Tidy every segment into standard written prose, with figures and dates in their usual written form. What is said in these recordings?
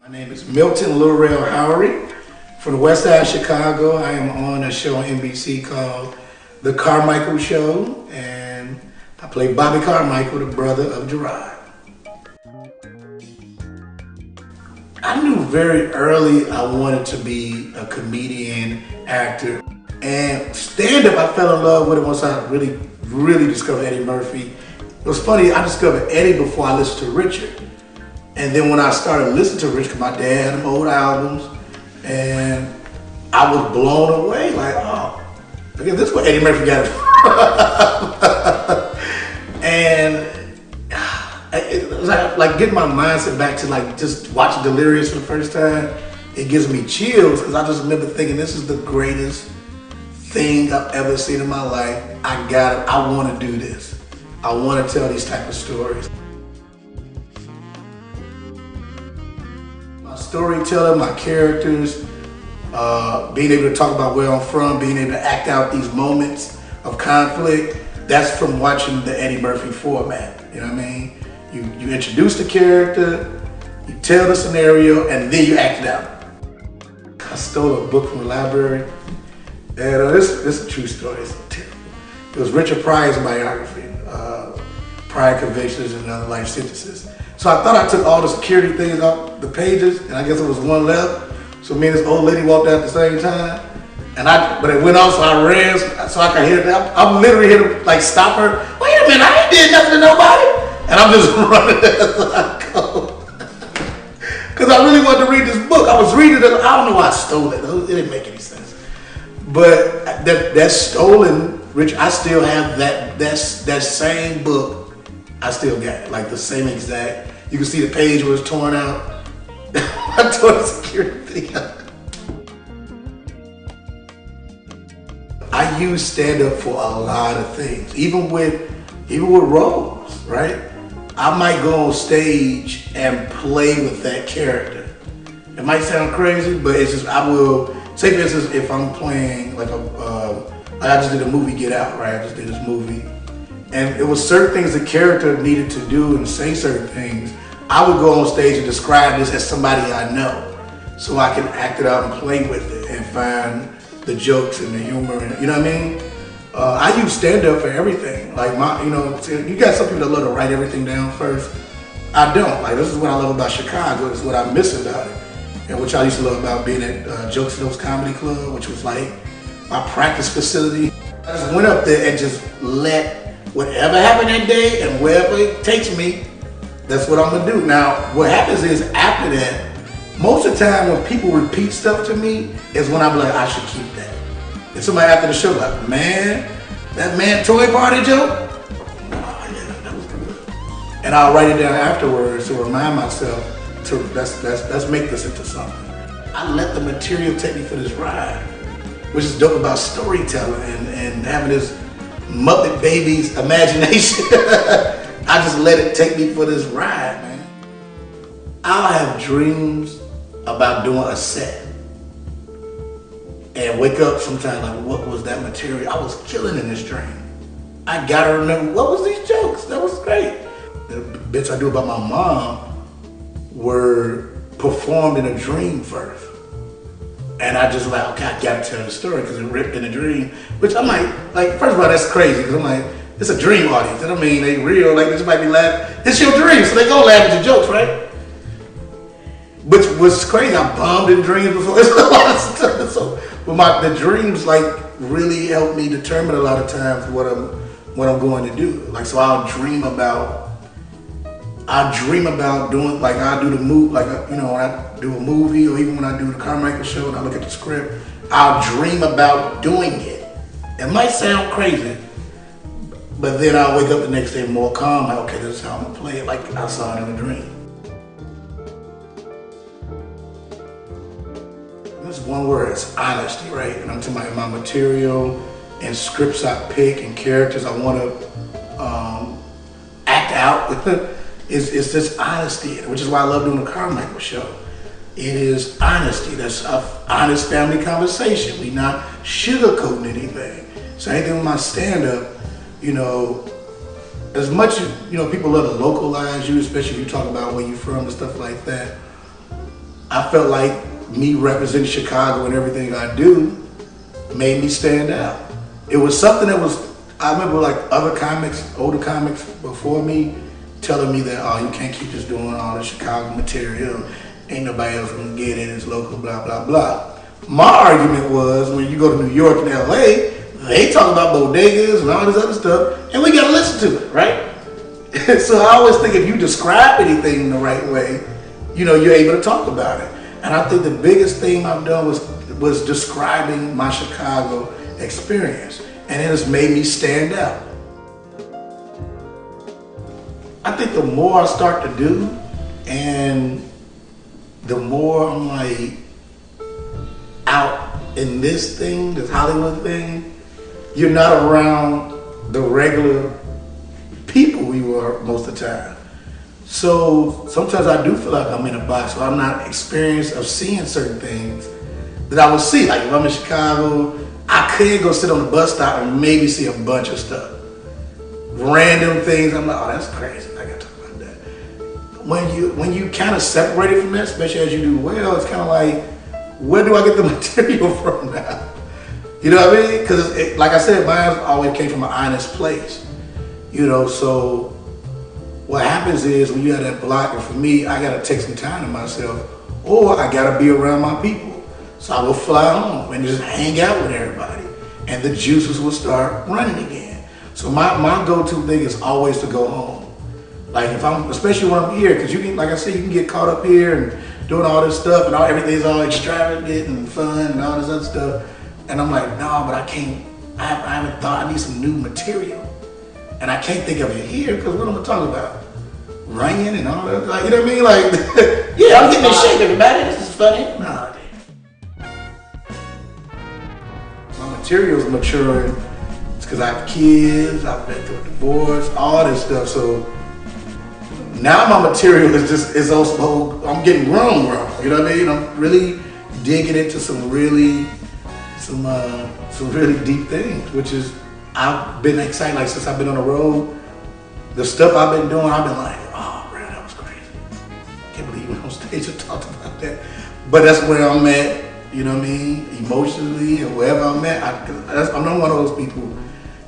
My name is Milton Lil Rel Howery from the west side of Chicago. I am on a show on NBC called The Carmichael Show, and I play Bobby Carmichael, the brother of Gerard. I knew very early I wanted to be a comedian, actor, and stand-up I fell in love with it once I really discovered Eddie Murphy. It was funny, I discovered Eddie before I listened to Richard. And then when I started listening to Rich, my dad had them old albums, and I was blown away. Like, oh, again, this is what Eddie Murphy got it. And it was like getting my mindset back to like just watching Delirious for the first time. It gives me chills because I just remember thinking this is the greatest thing I've ever seen in my life. I want to do this. I want to tell these type of stories. My storytelling, my characters, being able to talk about where I'm from, being able to act out these moments of conflict, that's from watching the Eddie Murphy format. You know what I mean? You introduce the character, you tell the scenario, and then you act it out. I stole a book from the library, and this is a true story. It was Richard Pryor's biography, Prior Convictions and Other Life Sentences. So I thought I took all the security things off the pages, and I guess it was one left. So me and this old lady walked out at the same time, but it went off, so I ran so I could hear that. I'm literally here to like stop her. Wait a minute, I ain't did nothing to nobody. And I'm just running as I go. Because I really wanted to read this book. I was reading it, I don't know why I stole it. It didn't make any sense. But that stolen, Rich, I still have that same book. I still got it, like the same exact. You can see the page where it's torn out. I tore the security thing out. I use stand-up for a lot of things, even with roles, right? I might go on stage and play with that character. It might sound crazy, but it's just, I will, say for instance, if I'm playing like I just did a movie, Get Out, right? I just did this movie. And it was certain things the character needed to do and say certain things. I would go on stage and describe this as somebody I know, so I can act it out and play with it and find the jokes and the humor, and you know what I mean? I use stand-up for everything. Like you got some people that love to write everything down first. I don't. Like, this is what I love about Chicago. This is what I miss about it, and which I used to love about being at Jokes and Those Comedy Club, which was like my practice facility. I just went up there and just let whatever happened that day and wherever it takes me, that's what I'm gonna do. Now, what happens is after that, most of the time when people repeat stuff to me is when I'm like, I should keep that. And somebody after the show like, man, that man toy party joke? Oh yeah, that was good. And I'll write it down afterwards to remind myself to let's make this into something. I let the material take me for this ride, which is dope about storytelling and having this Muppet Babies imagination. I just let it take me for this ride, man. I'll have dreams about doing a set and wake up sometimes like, what was that material? I was killing in this dream. I gotta remember, what was these jokes? That was great. The bits I do about my mom were performed in a dream first. And I just like, okay, I gotta tell the story because it ripped in a dream. Which I'm like, first of all, that's crazy because I'm like, it's a dream audience. I mean, they real, like this might be laughing. It's your dream, so they gonna laugh at your jokes, right? Which was crazy, I bombed in dreams before. It's a lot of stuff. So, but the dreams like really help me determine a lot of times what I'm going to do. Like, so I'll dream about doing, like I'll do the move, like, when I do a movie or even when I do the Carmichael Show and I look at the script, I'll dream about doing it. It might sound crazy, but then I'll wake up the next day more calm, like, okay, this is how I'm gonna play it, like I saw it in a dream. This one word, it's honesty, right? And I'm talking about my material and scripts I pick and characters I wanna act out. It's this honesty, which is why I love doing the Carmichael Show. It is honesty. That's an honest family conversation. We not sugarcoating anything. Same thing with my stand-up. As much as people love to localize you, especially if you talk about where you're from and stuff like that. I felt like me representing Chicago and everything I do made me stand out. It was something that was, I remember like other comics, older comics before me, telling me that, oh, you can't keep just doing all the Chicago material. Ain't nobody else gonna get it, it's local, blah, blah, blah. My argument was, when you go to New York and LA, they talk about bodegas and all this other stuff, and we gotta listen to it, right? So I always think if you describe anything the right way, you know, you're able to talk about it. And I think the biggest thing I've done was describing my Chicago experience, and it has made me stand out. I think the more I start to do, and the more I'm like out in this thing, this Hollywood thing, you're not around the regular people we were most of the time. So sometimes I do feel like I'm in a box, where I'm not experienced of seeing certain things that I would see. Like if I'm in Chicago, I could go sit on the bus stop and maybe see a bunch of stuff. Random things, I'm like, oh, that's crazy. I gotta talk about that. When you kind of separate it from that, especially as you do well, it's kind of like, where do I get the material from now? You know what I mean? Because like I said, mine always came from an honest place. You know, so what happens is when you have that block, and for me, I gotta take some time to myself, or I gotta be around my people. So I will fly home and just hang out with everybody, and the juices will start running again. So my go-to thing is always to go home. Like if I'm, especially when I'm here, because you can, like I said, you can get caught up here and doing all this stuff, and everything's all extravagant and fun and all this other stuff. And I'm like, no, but I can't. I haven't thought. I need some new material. And I can't think of it here, because what am I talking about? Rain and all that, like, you know what I mean? Like, yeah, I'm getting in shape, everybody. This is funny. Nah. My material's maturing. It's because I have kids, I've been through a divorce, all this stuff. So now my material is also, I'm getting grown. You know what I mean? I'm really digging into some really deep things, which is, I've been excited, like since I've been on the road, the stuff I've been doing, I've been like, oh, bro, that was crazy. Can't believe you went on stage and talked about that. But that's where I'm at, you know what I mean? Emotionally, or wherever I'm at. I'm not one of those people,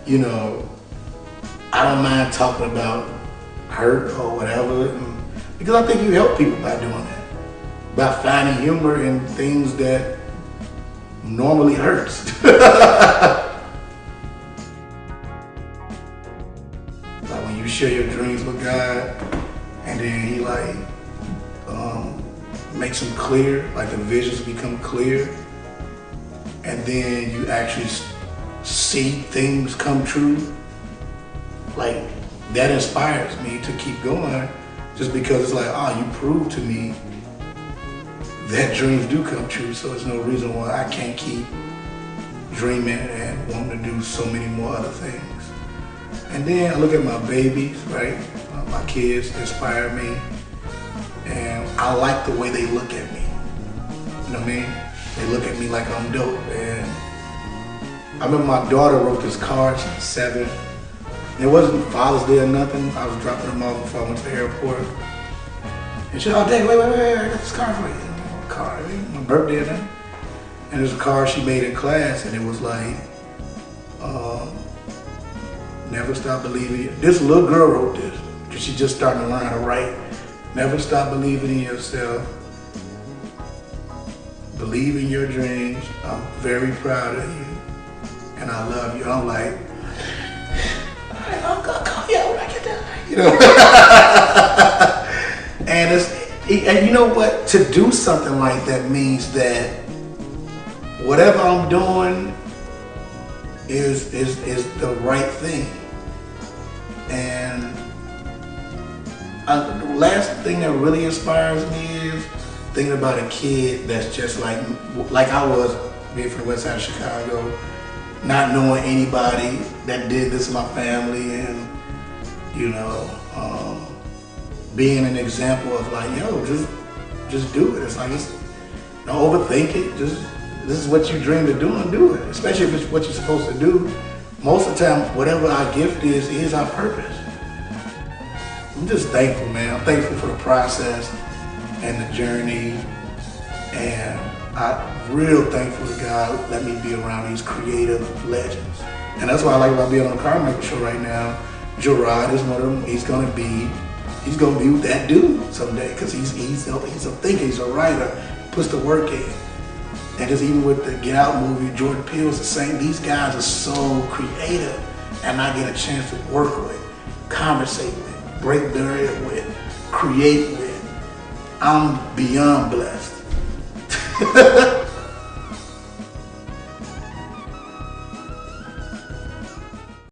you know, I don't mind talking about hurt or whatever, because I think you help people by doing that. By finding humor in things that normally hurts. Like when you share your dreams with God, and then He like makes them clear, like the visions become clear, and then you actually see things come true. Like that inspires me to keep going, just because it's like, oh, you proved to me that dreams do come true, so there's no reason why I can't keep dreaming and wanting to do so many more other things. And then I look at my babies, right? My kids inspire me, and I like the way they look at me. You know what I mean? They look at me like I'm dope. And I remember my daughter wrote this card, she was 7. It wasn't Father's Day or nothing. I was dropping them off before I went to the airport. And she said, oh, Dad, wait, I got this card for you. Card, my birthday and that. And there's a card she made in class, and it was like, never stop believing. This little girl wrote this, because she just started to learn how to write. Never stop believing in yourself. Believe in your dreams. I'm very proud of you, and I love you. And I'm like, all right, I'll call you out when I get there. You know? And you know what? To do something like that means that whatever I'm doing is the right thing. And the last thing that really inspires me is thinking about a kid that's just like I was, being from the west side of Chicago, not knowing anybody that did this in my family, and you know, being an example of like, yo, just do it. It's like, don't overthink it. Just, this is what you dreamed of doing, do it. Especially if it's what you're supposed to do. Most of the time, whatever our gift is our purpose. I'm just thankful, man. I'm thankful for the process and the journey, And I'm real thankful to God let me be around these creative legends. And that's why I like about being on the Carmichael show right now. Gerard is one of them. He's gonna be that dude someday, because he's a thinker, he's a writer, puts the work in. And just even with the Get Out movie, Jordan Peele's the same. These guys are so creative, and I get a chance to work with, conversate with, break barrier with, create with. I'm beyond blessed.